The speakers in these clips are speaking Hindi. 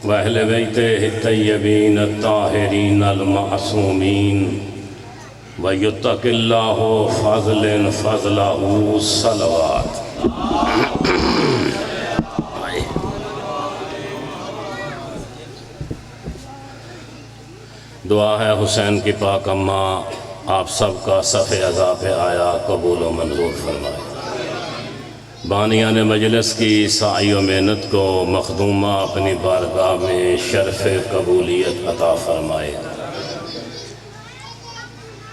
वहल बैते तय्यबीन ताहिरीन अलमासूमीन वयुत्तकिल्लाहु फ़ज़लन फ़ज़लहु सलवात। दुआ है हुसैन की पाक अम्मा आप सबका सफ़े अज़ा पे आया कबूल व मंजूर फरमाए। बानिया ने मजलिस की साई व मेहनत को मखदूमा अपनी बारगाह में शर्फ़ कबूलियत अता फरमाए।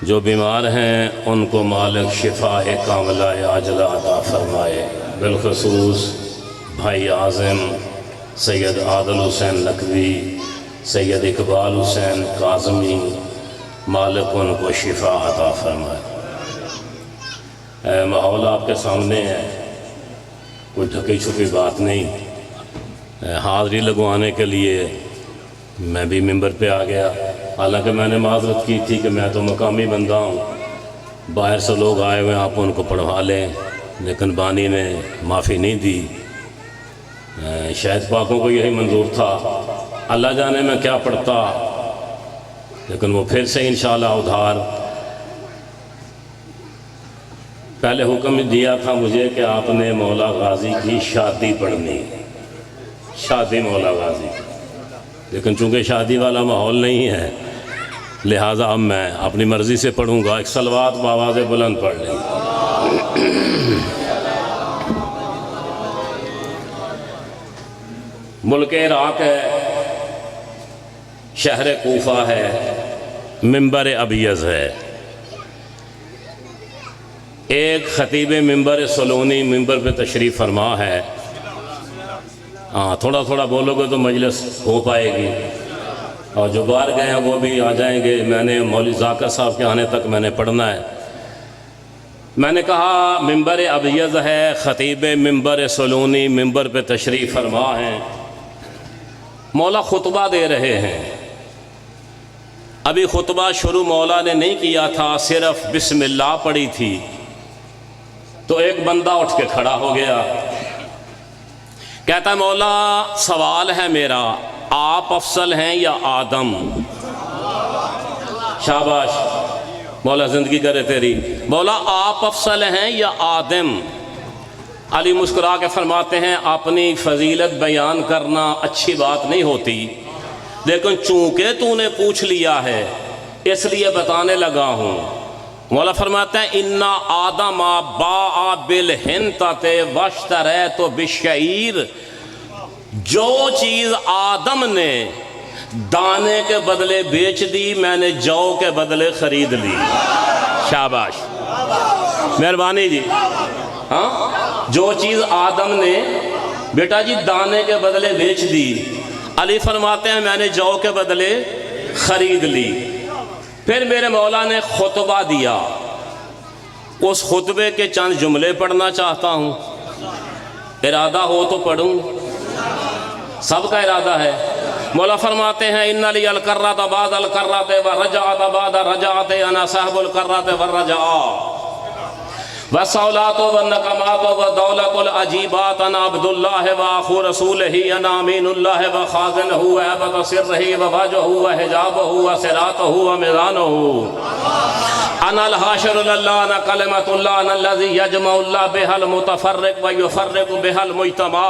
जो बीमार हैं उनको मालिक शिफा कामिला आजला अता फरमाए। बिलखसूस भाई आज़म सैयद आदिल हुसैन नकवी, सैयद इकबाल हुसैन काज़मी, मालिक उनको शिफा अता फरमाए। माहौल आपके सामने है, कोई ढकी छुपी बात नहीं। हाज़री लगवाने के लिए मैं भी मिंबर पे आ गया। हालांकि मैंने माज़रत की थी कि मैं तो मकामी बंदा हूँ, बाहर से लोग आए हुए आप उनको पढ़वा लें, लेकिन बानी ने माफ़ी नहीं दी। शायद पाकों को यही मंजूर था, अल्लाह जाने में क्या पढ़ता, लेकिन वो फिर से इंशाअल्लाह उधार। पहले हुक्म दिया था मुझे कि आपने मौला गाजी की शादी पढ़नी, शादी मौला गाजी, लेकिन चूँकि शादी वाला माहौल नहीं है लिहाजा अब मैं अपनी मर्ज़ी से पढ़ूँगा। एक सलवात बावाज़ बुलंद पढ़ लें। मुल्क इराक़ है, शहर कूफा है, मिंबर अबियज़ है। एक ख़तीब मिंबर सलोनी मिंबर पे तशरीफ़ फरमा है। हाँ, थोड़ा थोड़ा बोलोगे तो मजलिस हो पाएगी, और जो बाहर गए हैं वो भी आ जाएंगे। मैंने मौलवी ज़ाकर साहब के आने तक मैंने पढ़ना है। मैंने कहा मिंबर अबियज़ है, ख़तीब मिंबर सलोनी मिंबर पे तशरीफ़ फरमा है, मौला खुतबा दे रहे हैं। अभी खुतबा शुरू मौला ने नहीं किया था, सिर्फ बिस्मिल्लाह पढ़ी थी, तो एक बंदा उठ के खड़ा हो गया। कहता मौला सवाल है मेरा, आप अफसल हैं या आदम? शाबाश मौला, ज़िंदगी करे तेरी। मौला आप अफसल हैं या आदम? अली मुस्कुरा के फरमाते हैं अपनी फजीलत बयान करना अच्छी बात नहीं होती, लेकिन चूंकि तूने पूछ लिया है इसलिए बताने लगा हूँ। मौला फरमाते हैं इन्ना आदम बा बिल हिंतते वश्तरे तो बिशईर, जो चीज़ आदम ने दाने के बदले बेच दी मैंने जौ के बदले खरीद ली। शाबाश, मेहरबानी जी। हाँ, जो चीज़ आदम ने बेटा जी दाने के बदले बेच दी, अली फरमाते हैं मैंने जौ के बदले खरीद ली। फिर मेरे मौला ने खुतबा दिया, उस खुतबे के चंद जुमले पढ़ना चाहता हूँ। इरादा हो तो पढ़ूँ, सबका इरादा है। मौला फरमाते हैं इन्ना ली अल कर्रत बाद अल कर्रत व रजात बाद रजात अना साहिबुल कर्रत व रजा व सौलातो व नकमातो व दौलतुल अजीबात अना अब्दुल्लाह व आखु रसूलही अना अमीनुल्लाह व खाज़िनहु व अबत सिर्रही व वजहु व हिजाबहु व सिरातहु व मिज़ानहु अना अल हाशिरुल्लाह अना कलिमतुल्लाह अना अल्लज़ी यजमउल्लाह बिहल मुतफर्रिक व युफर्रिकु बिहल मुज्तमा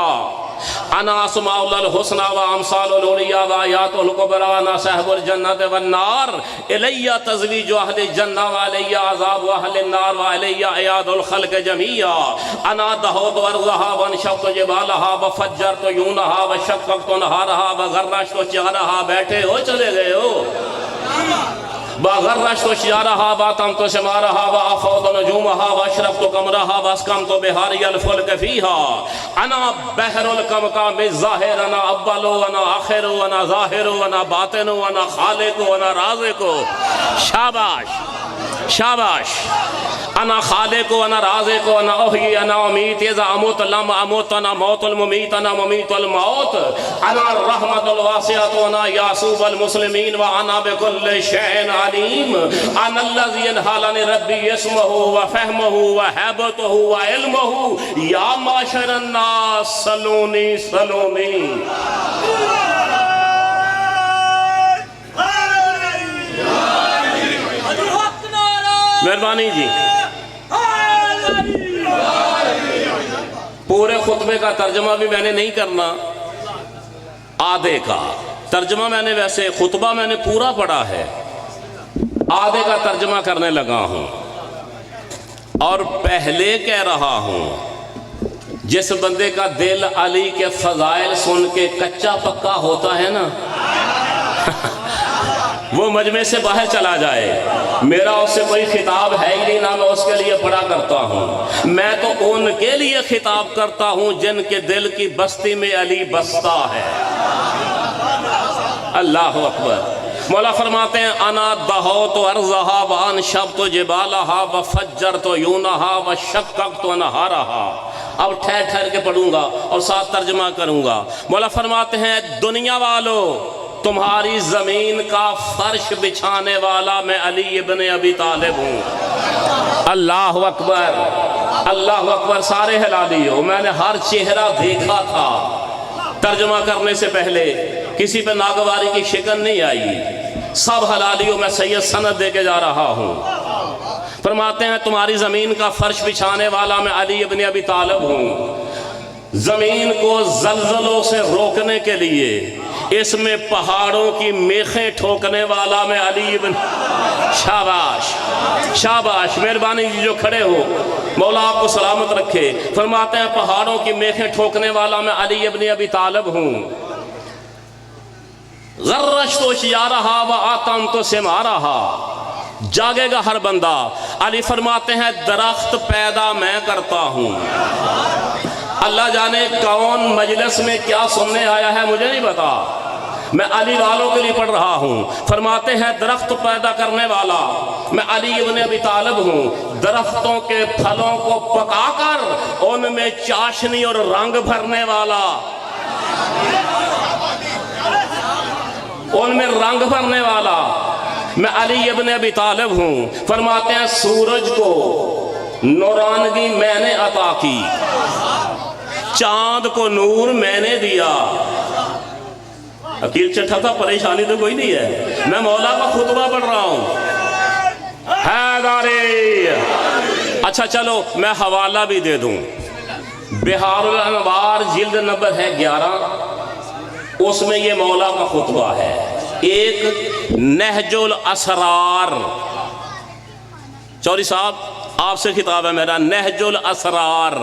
अना अस्माउल हुस्ना व अमसालुल उलिया व आयातुल कुबरा अना साहिबुल जन्नत वन नार इलैया तज़वीजु अहलिल जन्नह व इलैया अज़ाबु अहलिन नार व इलैया अयादुल खल्क़ जमीया अना दहौतु अर्ज़हा व अनशक़्तु जिबालहा व फज्जरतु यूनहा व शक़्क़तु नहारहा व गर्रशतु शजरहा। बैठे हो चले गए हो? बगर्रशतु शजरहा व तमतु शमारहा व अफ़ौतु नजूमहा व अशरफ़तु क़मरहा व अस्कमतु बिहारियल फ़ुल्क फ़ीहा अना बहरुल कमकाम ज़ाहिर अना अव्वलु अना आखिरु अना ज़ाहिरु अना बातिनु अना खालिक़ु अना राज़िक़ु। शाबाश शाबाश। अना खालिक़ु अना राज़िक़ु अना उहयी अना उमीत इज़ा अमुत लम अमुत अना मौतुल मुमीत अना मुमीतुल मौत अना रहमतुल वासिअतु अना यासूबुल मुस्लिमीन व अना बिकुल्लि शैइन अलीम अना अल्लज़ी यनहालनि रब्बी इस्महु व फ़हमुहु व हैबतुहु व इल्मुहु या माशरन नास सलूनी सलूनी। मेहरबानी जी। पूरे खुतबे का तर्जमा भी मैंने नहीं करना, आधे का तर्जमा मैंने, वैसे खुतबा मैंने पूरा पढ़ा है, आधे का तर्जमा करने लगा हूं। और पहले कह रहा हूं, जिस बंदे का दिल अली के फजाइल सुन के कच्चा पक्का होता है ना वो मजमे से बाहर चला जाए। मेरा उससे कोई खिताब है ही नहीं, ना मैं उसके लिए पढ़ा करता हूँ। मैं तो उनके लिए खिताब करता हूँ जिनके दिल की बस्ती में अली बसता है। अल्लाह अकबर। मौला फरमाते हैं, अना दहो तो अर्जहा व अन शब तो जिबालहा व फज्जर तो यूनहा व शक्कक तो नहारहा। अब ठहर ठहर के पढ़ूंगा और साथ तर्जमा करूंगा। मौला फरमाते हैं, दुनिया वालों, तुम्हारी जमीन का फर्श बिछाने वाला मैं अली इब्ने अबी तालिब हूँ। अल्लाह अकबर, अल्लाह अकबर। सारे हिलाली हो, मैंने हर चेहरा देखा था। तर्जमा करने से पहले किसी पे नागवारी की शिकन नहीं आई, सब हलालियों में सैयद सनद दे के जा रहा हूँ। फरमाते हैं, तुम्हारी जमीन का फर्श बिछाने वाला मैं अली इब्ने अबी तालिब हूँ। जमीन को जल्जलों से रोकने के लिए इसमें पहाड़ों की मेखें ठोकने वाला मैं अली इब्न। शाबाश शाबाश, मेहरबानी जी जो खड़े हो, मौला आपको सलामत रखे। फरमाते हैं, पहाड़ों की मेखें ठोकने वाला मैं अली इब्ने अबी तालिब हूँ। ज़र्रश तो शिया रहा व आतम तो सिमा रहा। जागेगा हर बंदा। अली फरमाते हैं, दरख्त पैदा मैं करता हूँ। अल्लाह जाने कौन मजलिस में क्या सुनने आया है, मुझे नहीं पता। मैं अली वालों के लिए पढ़ रहा हूँ। फरमाते हैं, दरख्त पैदा करने वाला मैं अली इब्ने अबी तालिब हूँ। दरख्तों के फलों को पकाकर उनमें चाशनी और रंग भरने वाला, उनमें रंग भरने वाला मैं अली इब्ने अबी तालिब हूँ। फरमाते हैं, सूरज को नूरानगी मैंने अता की, चांद को नूर मैंने दिया। अकील चट्ठा था, परेशानी तो कोई नहीं है, मैं मौला का खुतबा पढ़ रहा हूँ। अच्छा चलो मैं हवाला भी दे दूं। बिहारुल अनवार जिल्द नंबर है 11, उसमें ये मौला का खुतबा है। एक नहजुल असरार, चौधरी साहब आपसे खिताब है मेरा, नहजुल असरार,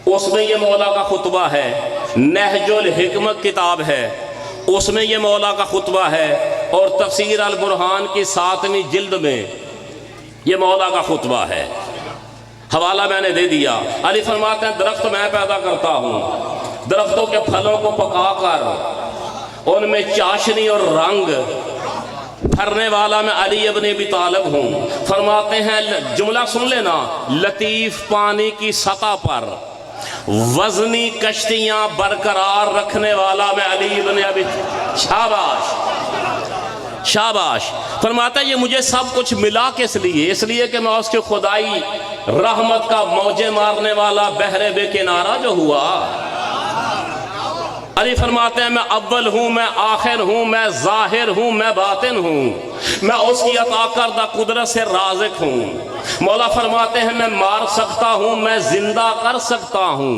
उसमें ये मौला का खुतबा है। नहजुल हिकमत किताब है, उसमें ये मौला का खुतबा है। और तफसीर अल बुरहान की 7वीं जिल्द में ये मौला का खुतबा है। हवाला मैंने दे दिया। अली फरमाते हैं, दरख्त मैं पैदा करता हूँ, दरख्तों के फलों को पकाकर उनमें चाशनी और रंग भरने वाला मैं अली इब्ने अबी तालिब हूँ। फरमाते हैं, जुमला सुन लेना, लतीफ पानी की सतह पर वजनी कश्तियां बरकरार रखने वाला मैं अली इब्ने अबी। शाबाश शाबाश। फरमाता है, ये मुझे सब कुछ मिला किस लिए? इसलिए कि मैं उसके खुदाई रहमत का मौजे मारने वाला बहरे बेकिनारा जो हुआ। अली फरमाते हैं, मैं अव्वल हूँ, मैं आखिर हूँ, मैं जाहिर हूँ, मैं बातिन हूँ, मैं उसकी अता करदा कुदरत से राज़िक हूँ। मौला फरमाते हैं, मैं मार सकता हूँ, मैं जिंदा कर सकता हूँ।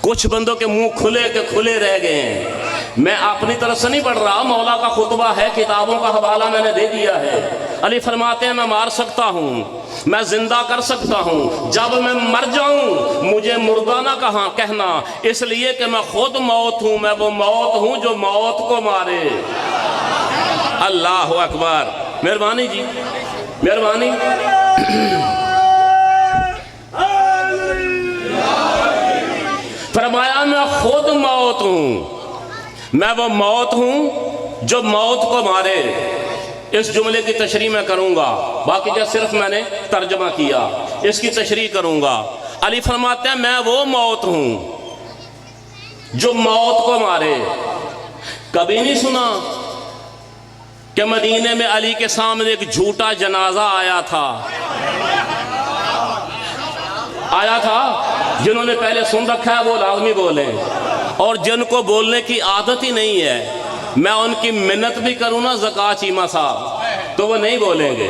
कुछ बंदों के मुंह खुले के खुले रह गए हैं। मैं अपनी तरफ से नहीं पढ़ रहा, मौला का खुतबा है, किताबों का हवाला मैंने दे दिया है। अली फरमाते हैं, मैं मार सकता हूँ, मैं जिंदा कर सकता हूँ। जब मैं मर जाऊं मुझे मुर्दा ना कहना, इसलिए कि मैं खुद मौत हूँ। मैं वो मौत हूँ जो मौत को मारे। अल्लाह अकबर। मेहरबानी जी, मेहरबानी। फरमाया, मैं खुद मौत हूँ, मैं वो मौत हूँ जो मौत को मारे। इस जुमले की तशरीह मैं करूँगा, बाकी जो सिर्फ मैंने तर्जमा किया, इसकी तशरीह करूँगा। अली फरमाते हैं, मैं वो मौत हूँ जो मौत को मारे। कभी नहीं सुना कि मदीने में अली के सामने एक झूठा जनाजा आया था? आया था। जिन्होंने पहले सुन रखा है वो लाजमी बोले, और जिनको बोलने की आदत ही नहीं है, मैं उनकी मिन्नत भी करूँ ना ज़कात चीमा साहब, तो वो नहीं बोलेंगे,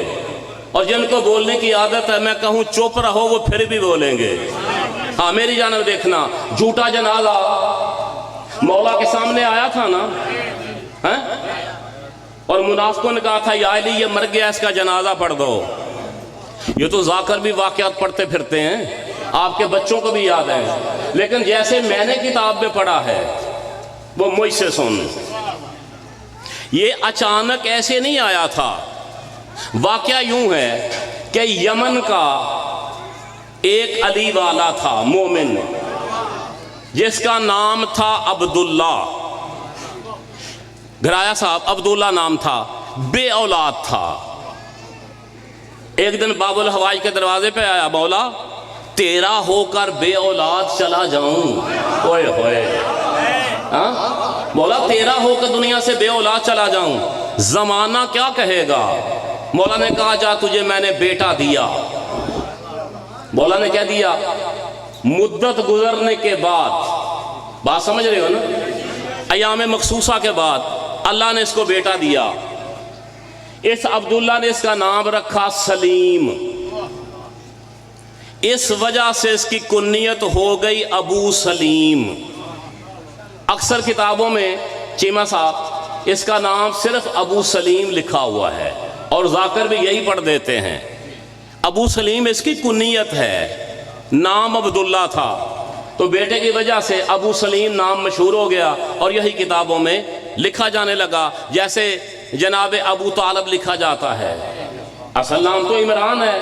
और जिनको बोलने की आदत है, मैं कहूँ चुप रहो, वो फिर भी बोलेंगे। हाँ, मेरी जानब देखना, झूठा जनाजा मौला के सामने आया था ना, है? और मुनाफिकों ने कहा था, या अली ये मर गया, इसका जनाजा पढ़ दो। ये तो जाकर भी वाक़यात पढ़ते फिरते हैं, आपके बच्चों को भी याद है, लेकिन जैसे मैंने किताब में पढ़ा है वो मुझसे सुन। ये अचानक ऐसे नहीं आया था। वाक़या यूं है कि यमन का एक अली वाला था, मोमिन, जिसका नाम था अब्दुल्ला। घराया साहब अब्दुल्ला नाम था, बे औलाद था। एक दिन बाबुल हवाई के दरवाजे पे आया, मौला तेरा होकर बे औलाद चला जाऊं। ओए होए, हाँ, मौला तेरा होकर दुनिया से बे औलाद चला जाऊं, जमाना क्या कहेगा? मौला ने कहा, जा तुझे मैंने बेटा दिया। मौला ने क्या दिया? मुद्दत गुजरने के बाद, बात समझ रहे हो ना, अयाम मखसूसा के बाद अल्लाह ने इसको बेटा दिया। इस अब्दुल्ला ने इसका नाम रखा सलीम। इस वजह से इसकी कुन्नियत हो गई अबू सलीम। अक्सर किताबों में चीमा साहब इसका नाम सिर्फ अबू सलीम लिखा हुआ है, और जाकर भी यही पढ़ देते हैं। अबू सलीम इसकी कुन्नियत है, नाम अब्दुल्ला था, तो बेटे की वजह से अबू सलीम नाम मशहूर हो गया, और यही किताबों में लिखा जाने लगा। जैसे जनाब अबू तालिब लिखा जाता है, असल नाम तो इमरान है,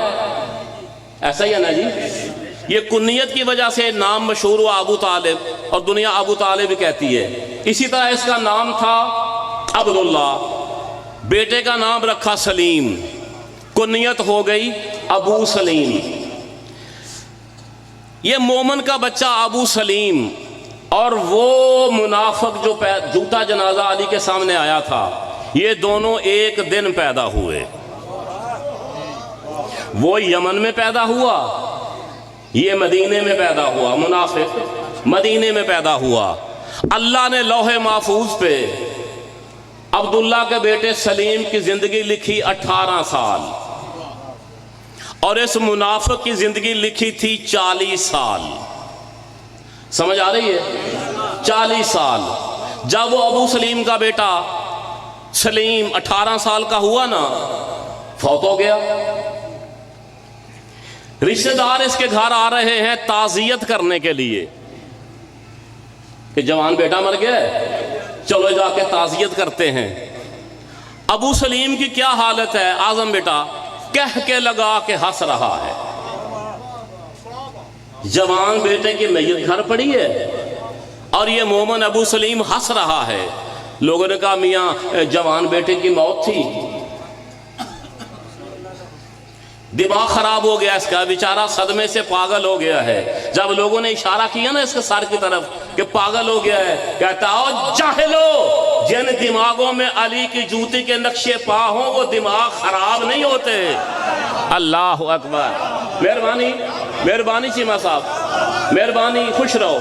ऐसा ही है ना जी। ये कुन्नियत की वजह से नाम मशहूर हुआ अबू तालिब, और दुनिया अबू तालिब कहती है। इसी तरह इसका नाम था अब्दुल्ला, बेटे का नाम रखा सलीम, कुन्नियत हो गई अबू सलीम। ये मोमन का बच्चा अबू सलीम और वो मुनाफिक जो झूठा जनाजा अली के सामने आया था, ये दोनों एक दिन पैदा हुए। वो यमन में पैदा हुआ, ये मदीने में पैदा हुआ। मुनाफिक मदीने में पैदा हुआ। अल्लाह ने लौहे महफूज पे अब्दुल्ला के बेटे सलीम की जिंदगी लिखी 18 साल, और इस मुनाफिक की जिंदगी लिखी थी 40 साल। समझ आ रही है? 40 साल। जब वो अबू सलीम का बेटा सलीम 18 साल का हुआ ना, फौत हो गया। रिश्तेदार इसके घर आ रहे हैं ताजियत करने के लिए कि जवान बेटा मर गया, चलो जाके ताजियत करते हैं। अबू सलीम की क्या हालत है? आजम बेटा कह के लगा के हंस रहा है। जवान बेटे की मैयत घर पड़ी है, और ये मोमन अबू सलीम हंस रहा है। लोगों ने कहा, मियाँ जवान बेटे की मौत थी, दिमाग खराब हो गया इसका, बेचारा सदमे से पागल हो गया है। जब लोगों ने इशारा किया ना इसके सर की तरफ कि पागल हो गया है, कहता ओ जाहिलो, जिन दिमागों में अली की जूती के नक्शे पा हो वो दिमाग खराब नहीं होते। अल्लाह अकबर। मेहरबानी, मेहरबानी चीमा साहब, मेहरबानी, खुश रहो।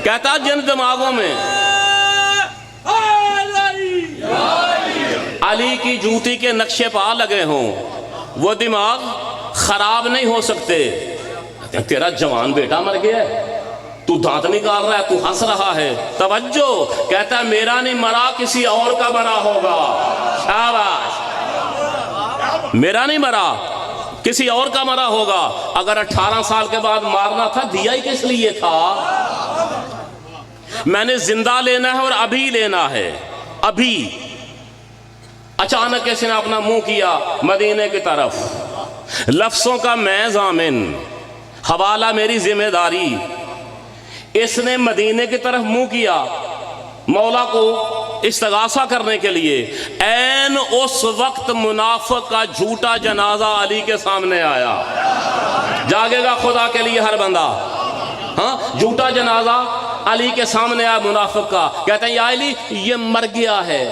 कहता जिन दिमागों में अली की जूती के नक्शे पा लगे हों वो दिमाग खराब नहीं हो सकते। तेरा जवान बेटा मर गया है, तू दांत निकाल रहा है, तू हंस रहा है, तवज्जो। कहता है मेरा नहीं मरा, किसी और का मरा होगा। शाबाश, मेरा नहीं मरा, किसी और का मरा होगा। अगर 18 साल के बाद मारना था, दिया ही किस लिए था? मैंने जिंदा लेना है और अभी लेना है, अभी। अचानक इसने अपना मुंह किया मदीने की तरफ। लफ्जों का मैं जामिन, हवाला मेरी जिम्मेदारी। इसने मदीने की तरफ मुंह किया मौला को इस्तगासा करने के लिए। ऐन उस वक्त मुनाफिक का झूठा जनाजा अली के सामने आया। जागेगा खुदा के लिए हर बंदा। हाँ, झूठा जनाजा अली के सामने आया मुनाफिक का। कहते हैं या अली ये मर गया है,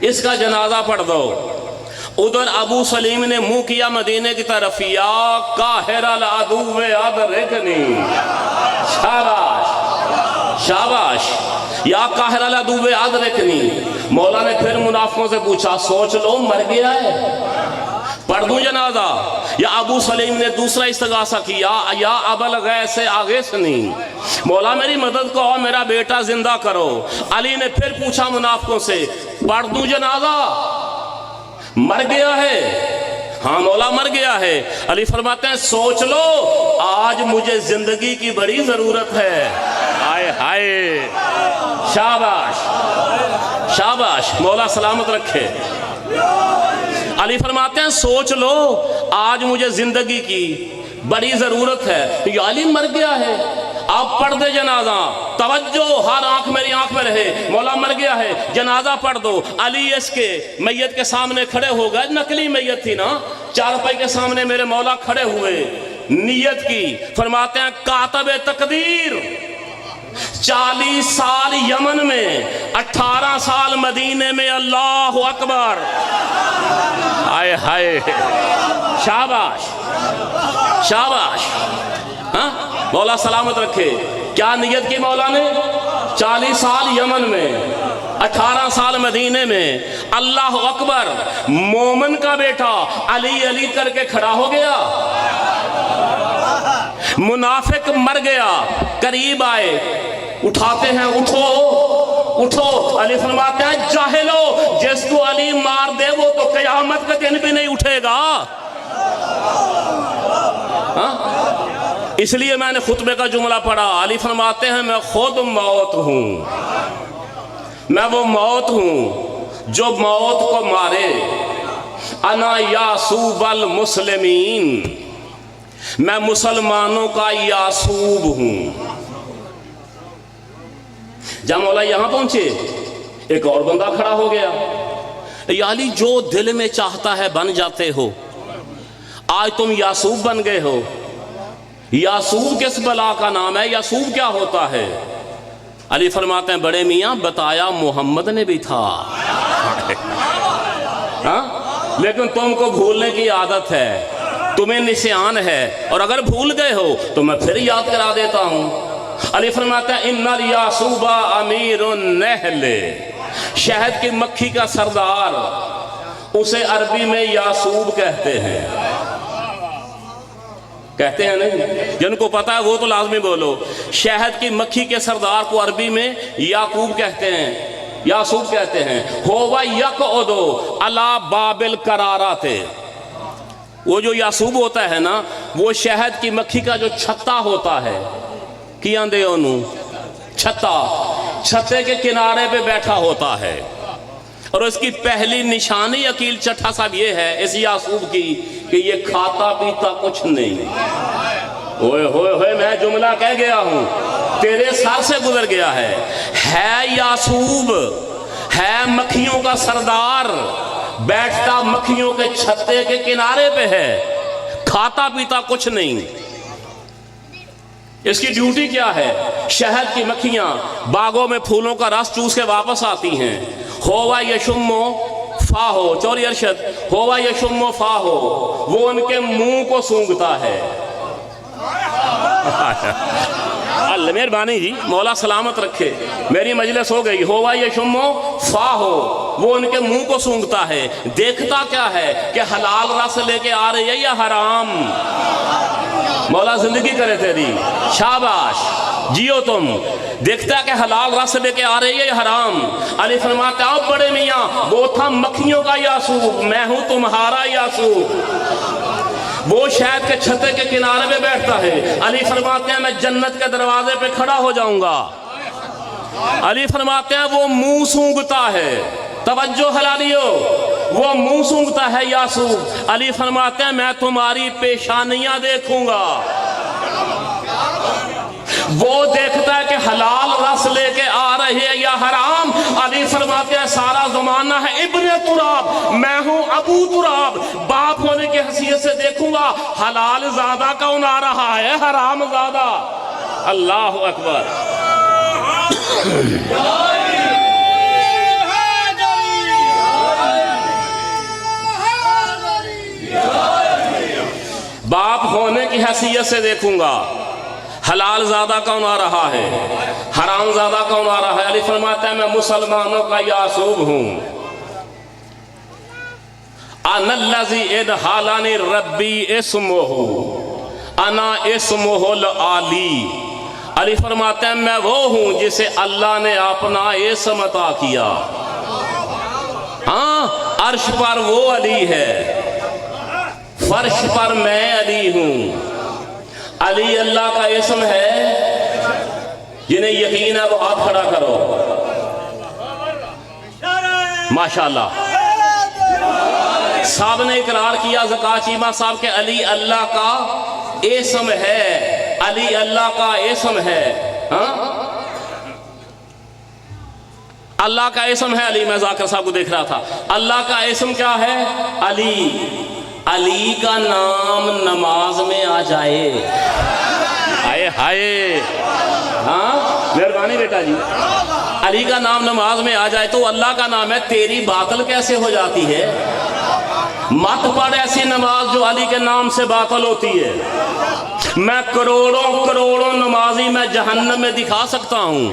इसका जनाजा पढ़ दो। उधर अबू सलीम ने मुंह किया मदीने की तरफ। या काहिरल अदुव्वे अदरिकनी। शाबाश, शाबाश। या काहिर अल अदुव्वे अदरिकनी। मौला ने फिर मुनाफिकों से पूछा, सोच लो मर गया है, पढ़ दूं जनाजा? या अबू सलीम ने दूसरा इस्तगासा किया, या अबल गैस आगिसनी, मौला मेरी मदद करो, मेरा बेटा जिंदा करो। अली ने फिर पूछा मुनाफिकों से, पढ़ दूं जनाजा? मर गया है? हाँ मौला मर गया है। अली फरमाते हैं, सोच लो आज मुझे जिंदगी की बड़ी जरूरत है। हाय हाय, शाबाश शाबाश, मौला सलामत रखे। अली फरमाते हैं, सोच लो आज मुझे जिंदगी की बड़ी जरूरत है। ये अली मर गया है, आप पढ़ दे जनाजा। तवज्जो, हर आंख मेरी आंख में रहे, मौला मर गया है, जनाजा पढ़ दो। अली इसके मैयत के सामने खड़े हो गए, नकली मैयत थी ना, चारपाई के सामने मेरे मौला खड़े हुए, नियत की। फरमाते हैं, कातबे तकदीर 40 साल यमन में, 18 साल मदीने में, अल्लाह अकबर। हाय हाय, शाबाश शाबाश। हाँ मौला सलामत रखे। क्या नियत की मौला ने? 40 साल यमन में, 18 साल मदीने में, अल्लाह अकबर। मोमन का बेटा अली अली करके खड़ा हो गया। मुनाफिक मर गया, करीब आए, उठाते हैं, उठो उठो। अली फरमाते हैं, जाहिलो, जिसको अली मार दे वो तो कयामत के दिन भी नहीं उठेगा। हाँ? इसलिए मैंने खुतबे का जुमला पढ़ा। अली फरमाते हैं, मैं खुद मौत हूं, मैं वो मौत हूं जो मौत को मारे। अना यासूबल मुस्लिमीन, मैं मुसलमानों का यासूब हूं। जब मौला यहां पहुंचे, एक और बंदा खड़ा हो गया। या अली, जो दिल में चाहता है बन जाते हो, आज तुम यासूब बन गए हो। यासूब किस बला का नाम है? यासूब क्या होता है? अली फरमाते हैं, बड़े मियां बताया मोहम्मद ने भी था। हाँ? लेकिन तुमको भूलने की आदत है, तुम्हें निशान है, और अगर भूल गए हो तो मैं फिर याद करा देता हूं। अली फरमाते हैं, इन्नल यासूबा अमीरुन नहले, शहद की मक्खी का सरदार, उसे अरबी में यासूब कहते हैं। कहते हैं नहीं? जिनको पता है वो तो लाजमी बोलो। शहद की मक्खी के सरदार को अरबी में याकूब कहते हैं, यासूब कहते हैं। होवा यक़उदु अला बाबिल करारा थे, वो जो यासूब होता है ना, वो शहद की मक्खी का जो छत्ता होता है, किया दे ओनू छत्ता, छत्ते के किनारे पे बैठा होता है। और इसकी पहली निशानी अकील चट्ठा साहब ये है इस यासूब की कि ये खाता पीता कुछ नहीं। ओए होए होए, मैं जुमला कह गया हूं, तेरे सर से गुजर गया है यासूब, है मक्खियों का सरदार, बैठता मक्खियों के छत्ते के किनारे पे है, खाता पीता कुछ नहीं। इसकी ड्यूटी क्या है? शहद की मक्खियां बागों में फूलों का रस चूस के वापस आती हैं। होवा यशुम्मो फाहो, चौरी अरशद, होवा यशुम्मो फाहो, वो उनके मुंह को सूंघता है। अल्लाह मेहरबानी जी, मौला सलामत रखे, मेरी मजलिस हो गई। होवा यशुम्मो फाहो, वो उनके मुंह को सूंघता है। देखता क्या है कि हलाल रस लेके आ रही है या हराम। मौला जिंदगी करे तेरी, शाबाश, जियो तुम। देखता कि हलाल रस लेके आ रही है या हराम। अली फरमाते हैं, आप बड़े मियाँ, वो था मक्खियों का यासूब, मैं हूं तुम्हारा यासूब। वो शहद के छत्ते के किनारे पे बैठता है। अली फरमाते हैं, मैं जन्नत के दरवाजे पे खड़ा हो जाऊंगा। अली फरमाते हैं, वो मुंह सूंघता है, तवज्जो हलालियो, वो मुंह सूंघता है यासूब। अली फरमाते हैं, मैं तुम्हारी पेशानियां देखूंगा। वो देखता है कि हलाल रस लेके आ रही है या हराम। अली फरमाते हैं, सारा जमाना है इब्ने तुराब, मैं हूं अबू तुराब, बाप होने की हैसियत से देखूंगा हलाल ज्यादा कौन आ रहा है, हराम ज्यादा। अल्लाह अकबर। बाप होने की हैसियत से देखूंगा हलाल ज़्यादा कौन आ रहा है, हराम ज़्यादा कौन आ रहा है। अली फरमाता है मैं मुसलमानों का यासूब हूँ। अनल्लज़ी इदहालानी रब्बी इस्मुहु अना इस्मुहुल आली। अली फरमाते हैं मैं वो हूँ जिसे अल्लाह ने अपना इस्म अता किया। हाँ, अर्श पर वो अली है, फर्श पर मैं अली हूँ। अली अल्लाह का इस्म है। जिन्हें यकीन है वो हाथ खड़ा करो। माशाअल्लाह। साहब ने इकरार किया ज़कात चीमा साहब के अली अल्लाह का इस्म है, अली अल्लाह का इस्म है। हाँ, अल्लाह का इस्म है अली। मैं जाकिर साहब को देख रहा था, अल्लाह का इस्म क्या है? अली। अली का नाम नमाज में आ जाए, हाय हाय। हाँ, मेहरबानी बेटा जी। अली का नाम नमाज में आ जाए तो अल्लाह का नाम है। तेरी बातल कैसे हो जाती है? मत पढ़ ऐसी नमाज जो अली के नाम से बातल होती है। मैं करोड़ों करोड़ों नमाजी मैं जहन्नम में दिखा सकता हूं,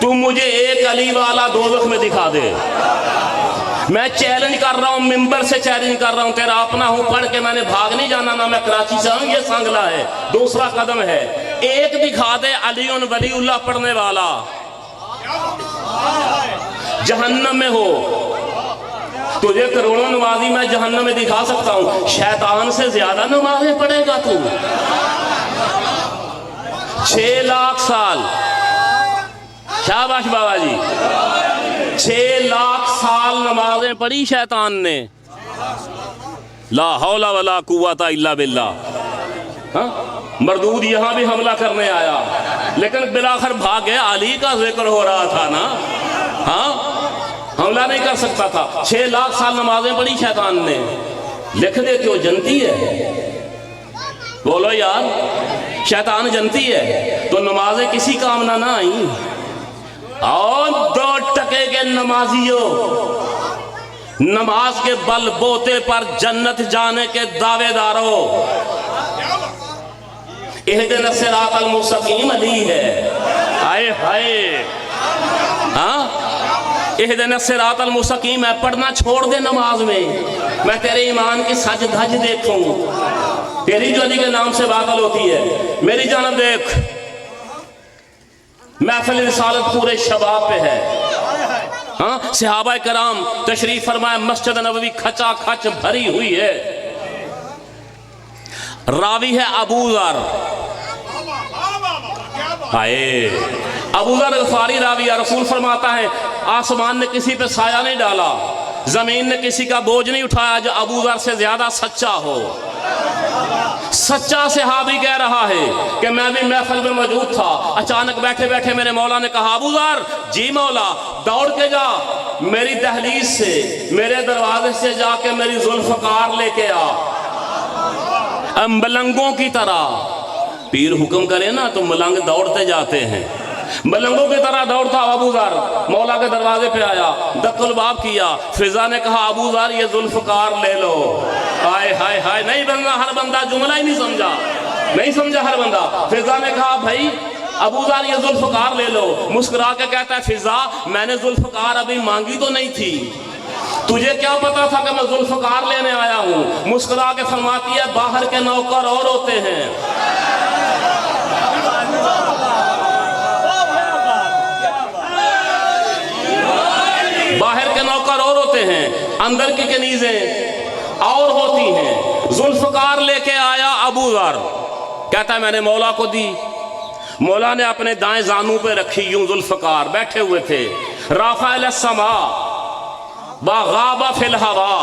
तू मुझे एक अली वाला दोज़ख में दिखा दे। मैं चैलेंज कर रहा हूं, मिंबर से चैलेंज कर रहा हूं, तेरा अपना हूं, पढ़ के मैंने भाग नहीं जाना ना, मैं कराची से हूं, ये सांगला है। दूसरा कदम है, एक दिखा दे अली उन वलीउल्लाह पढ़ने वाला जहन्नम में हो। तुझे करोड़ों नमाजी मैं जहन्नम में दिखा सकता हूं, शैतान से ज्यादा नमाजें पढ़ेगा तू। 6 लाख साल, शाबाश बाबा जी, 6 लाख साल नमाजें पढ़ी शैतान ने। ला हौला वला कुव्वता इल्ला बिल्लाह। हाँ, मरदूद यहां भी हमला करने आया, लेकिन बिलाखिर भाग गया। अली का जिक्र हो रहा था ना। हाँ, हमला नहीं कर सकता था। 6 लाख साल नमाजें पढ़ी शैतान ने। लिख दे क्यों? जनती है। बोलो यार, शैतान जनती है तो नमाजें किसी काम ना आई। और 2 टके के नमाजियों, नमाज के बल बोते पर जन्नत जाने के दावेदारों, इहदिना सिरातल मुस्तकीम अली है। हाय हाय। हाँ, इहदिना सिरातल मुस्तकीम है। पढ़ना छोड़ दे नमाज में, मैं तेरे ईमान की सज धज देखूं, तेरी जो अली के नाम से बातल होती है। मेरी जानब देख, महफिल रिसालत पूरे शबाब पे है। हाँ, सहाबा कराम तशरीफ फरमाए, मस्जिद नबवी खचा खच भरी हुई है। रावी है अबू ज़र। आए अबू ज़र गफ़ारी रावी है। रसूल फरमाता है आसमान ने किसी पे साया नहीं डाला, जमीन ने किसी का बोझ नहीं उठाया जो अबू ज़र से ज्यादा सच्चा हो। सच्चा सहाबी कह रहा है कि मैं भी महफिल में मौजूद था। अचानक बैठे बैठे मेरे मौला ने कहा, अबू ज़र। जी मौला। दौड़ के जा, मेरी दहलीज से, मेरे दरवाजे से जाके मेरी जुल्फ़कार लेके आ, मलंगों की तरह। पीर हुक्म करे ना तो मलंग दौड़ते जाते हैं। मलंगों की तरह दौड़ता अबू ज़र मौला के दरवाजे पे आया, दक्कुल बाब किया। फिजा ने कहा, अबू ज़र ये जुल्फ़कार ले लो। हाय हाय हाय। नहीं बंदा, हर बंदा जुमला ही नहीं समझा, नहीं समझा हर बंदा। फिजा ने कहा, भाई अबू ज़र ये जुल्फ़कार ले लो। मुस्कुरा के कहता है, फिजा मैंने जुल्फ़कार अभी मांगी तो नहीं थी, तुझे क्या पता था कि मैं जुल्फ़कार लेने आया हूँ। मुस्कुरा के फरमाती है, बाहर के नौकर और होते हैं। बाहर के नौकर और होते हैं, अंदर की कनीजें और होती हैं। जुल्फ़कार लेके आया अबू ज़र, कहता है मैंने मौला को दी। मौला ने अपने दाएं जानू पे रखी, यूं जुल्फ़कार बैठे हुए थे। राफ़ा इला समा बाग़ाबा फिल हवा,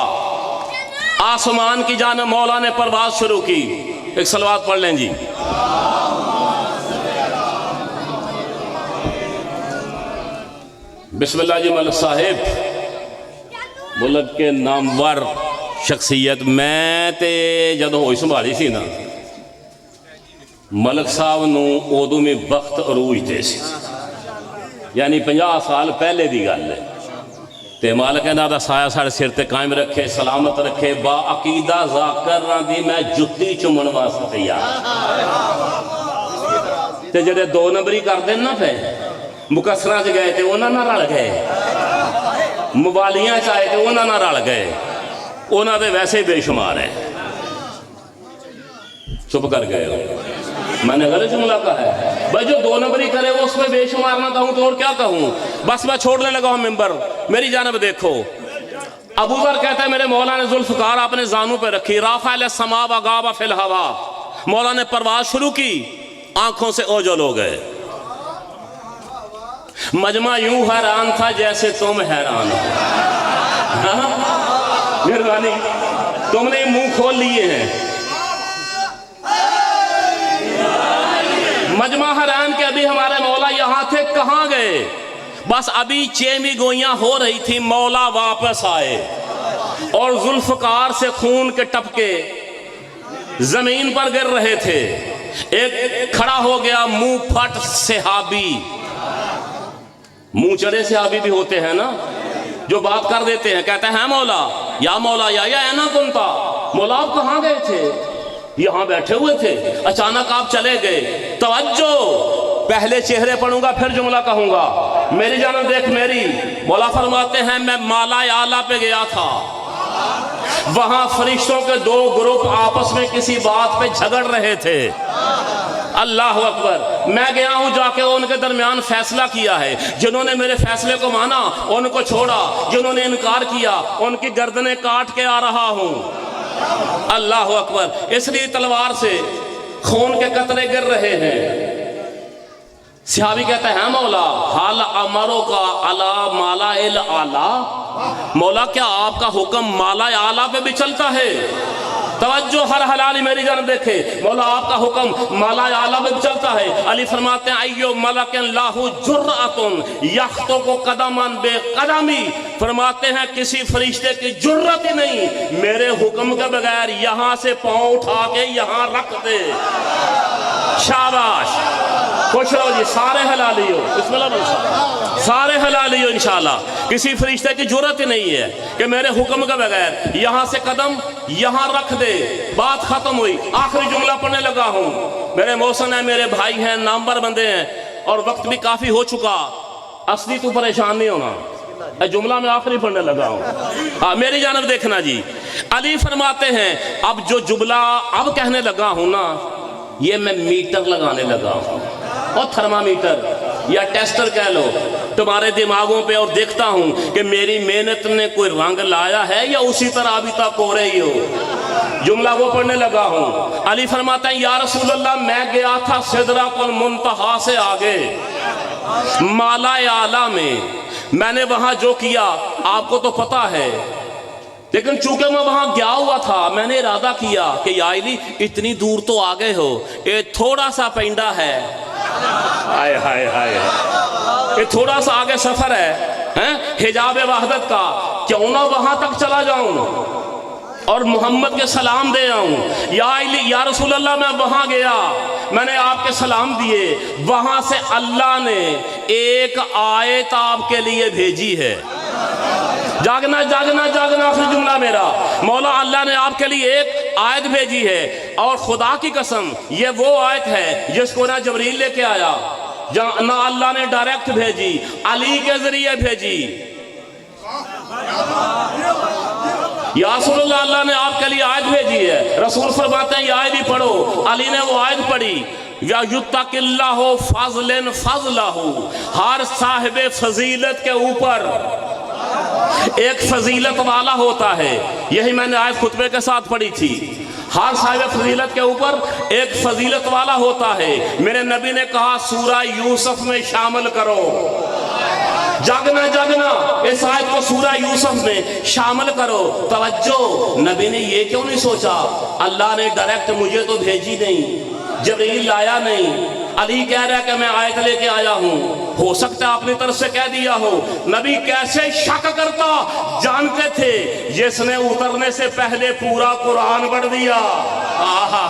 आसमान की जानिब मौला ने परवाज शुरू की। एक सलवात पढ़ लें जी। बिस्मिल्लाह जी। मलिक साहिब मुल्क के नामवर शख्सियत, मैं ते जदों होई संभाली सी ना, मलिक साहब नूं उदों में वक्त अरूज ते सी, यानी 50 साल पहले दी गल है। ते मालिक इन्हां दा साया साढ़े सिर ते कायम रखे, सलामत रखे। बा अकीदा ज़ाकरां दी मैं जुत्ती चुमन वास्ते तैयार। ते जेडे 2 नंबरी कर देन ना पे मुकसरा च गए तो उन्होंने रल गए, मवालियां च आए तो उन्होंने रल गए, उन्होंने वैसे ही बेशुमार है। चुप कर गए हो, मैंने गलत जुमला कहा है भाई। जो 2 नंबरी करे वो उसमें बेशुमार ना कहूं तो और क्या कहूं। बस मैं छोड़ने लगा हूं मिंबर, मेरी जानब देखो। अबू ज़र कहता है मेरे मौला ने जुल्फ़कार अपने जानू पे रखी, राफ़ा समा व गाबा फिल हवा, मौला ने परवाज शुरू की, आंखों से ओझल हो गए। मजमा यूं हैरान था जैसे तुम हैरान हो। मेहरबानी, तुमने मुंह खोल लिए हैं। मजमा हैरान के अभी हमारे मौला यहां थे, कहां गए? बस अभी चेमी गोइयां हो रही थी, मौला वापस आए और जुल्फ़कार से खून के टपके जमीन पर गिर रहे थे। एक खड़ा हो गया मुंह फट सहाबी, मुंह चढ़े सहाबी भी होते हैं ना, जो बात कर देते हैं, कहते हैं मौला या ना कुंता, मौला आप कहां गए थे? यहां बैठे हुए थे, अचानक आप चले गए। तवज्जो, पहले चेहरे पढ़ूंगा फिर जुमला कहूंगा, मेरी जानब देख मेरी। मौला फरमाते हैं मैं माला आला पे गया था, वहां फरिश्तों के 2 ग्रुप आपस में किसी बात पे झगड़ रहे थे। अल्लाह अकबर। मैं गया हूं, जाके उनके दरमियान फैसला किया है। जिन्होंने मेरे फैसले को माना उनको छोड़ा, जिन्होंने इनकार किया उनकी गर्दनें काट के आ रहा हूं। अल्लाह अकबर। इसलिए तलवार से खून के कतरे गिर रहे हैं। सहाबी कहते हैं मौला हाल अमरों का अला माला इल आला, मौला क्या आपका हुक्म माला आला पे भी चलता है? तवज्जो, हर हलाली मेरी जानब देखे, मौला आपका हुक्म माला आला में चलता है। अली फरमाते हैं अय्यो मलकन लाहु जुर्रअतुन यख्तो को कदमन बेकदमी, फरमाते हैं किसी फरिश्ते की जुर्रत ही नहीं मेरे हुक्म के बगैर यहां से पांव उठा के यहां रख दे। शाबाश, खुश रहो जी, सारे हलाली हो, बिस्मिल्लाह, सारे हलाली हो इंशाल्लाह। किसी फरिश्ते की जुर्रत ही नहीं है कि मेरे हुक्म के बगैर यहां से कदम यहां रख दे। बात खत्म हुई, आखिरी जुमला पढ़ने लगा हूं। मेरे मौसन है, मेरे भाई हैं, नामवर बंदे हैं और वक्त भी काफी हो चुका। असली तू परेशान नहीं होना, जुमला में आखिरी पढ़ने लगा हूं। हाँ, मेरी जानब देखना जी। अली फरमाते हैं अब जो जुमला अब कहने लगा हूं ना, ये मैं मीटर लगाने लगा हूं, और थर्मामीटर या टेस्टर कह लो तुम्हारे दिमागों पे, और देखता हूं कि मेरी मेहनत ने कोई रंग लाया है या उसी तरह अभी तक हो रही हो। जुमला वो पढ़ने लगा हूं। अली फरमाता है या रसूल अल्लाह मैं गया था सिदरतुल मुंतहा से आगे माला आला में, मैंने वहां जो किया आपको तो पता है, लेकिन चूंकि मैं वहां गया हुआ था मैंने इरादा किया कि या अली इतनी दूर तो आ गए हो, ये थोड़ा सा पेंडा है, हाय हाय हाय, ये थोड़ा सा आगे सफर है हिजाब वहदत का, क्यों ना वहां तक चला जाऊं और मोहम्मद के सलाम दे आऊं। या रसूल अल्लाह मैं वहां गया, मैंने आपके सलाम दिए, वहां से अल्लाह ने एक आयत आपके लिए भेजी है। जागना जागना जागना, आखिरी जुमला मेरा, मौला अल्लाह ने आपके लिए एक आयत भेजी है, और खुदा की कसम ये वो आयत है जिसको ना जबरील लेके आया, ना अल्लाह ने डायरेक्ट भेजी, अली के जरिए भेजी। या रसूल अल्लाह, अल्लाह ने आपके लिए आयत भेजी है। रसूल फरमाते हैं ये आयत ही पढ़ो। अली ने वो आयत पढ़ी, या युत्तकिल्लाहु फज़लन फज़लहु, हर साहिब फजीलत के ऊपर एक फजीलत वाला होता है। यही मैंने आयत खुतबे के साथ पढ़ी थी। हर साहिब फजीलत के ऊपर एक फजीलत वाला होता है। मेरे नबी ने कहा सूरा यूसुफ में शामिल करो। जागना जागना, इस आयत को सूरा यूसुफ में शामिल करो। तवज्जो, नबी ने ये क्यों नहीं सोचा अल्लाह ने डायरेक्ट मुझे तो भेजी नहीं, जबरील लाया नहीं। अली कह रहा है कि मैं आयत लेके आया हूं, हो सकता है अपनी तरफ से कह दिया हो। नबी कैसे शक करता, जानते थे जिसने उतरने से पहले पूरा कुरान पढ़ दिया। आहा,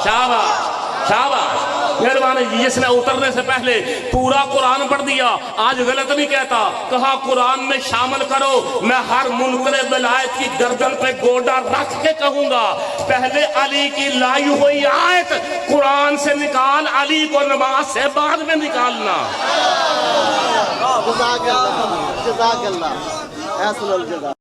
शाबाश शाबाश। मेहरबानी जी, जिसने उतरने से पहले पूरा कुरान पढ़ दिया आज गलत नहीं कहता, कहा कुरान में शामिल करो, मैं हर मुनकरे विलायत की गर्दन पे गोडा रख के कहूंगा पहले अली की लाई हुई आयत कुरान से निकाल, अली को नमाज से बाद में निकालना। जज़ाकल्लाह, जज़ाकल्लाह,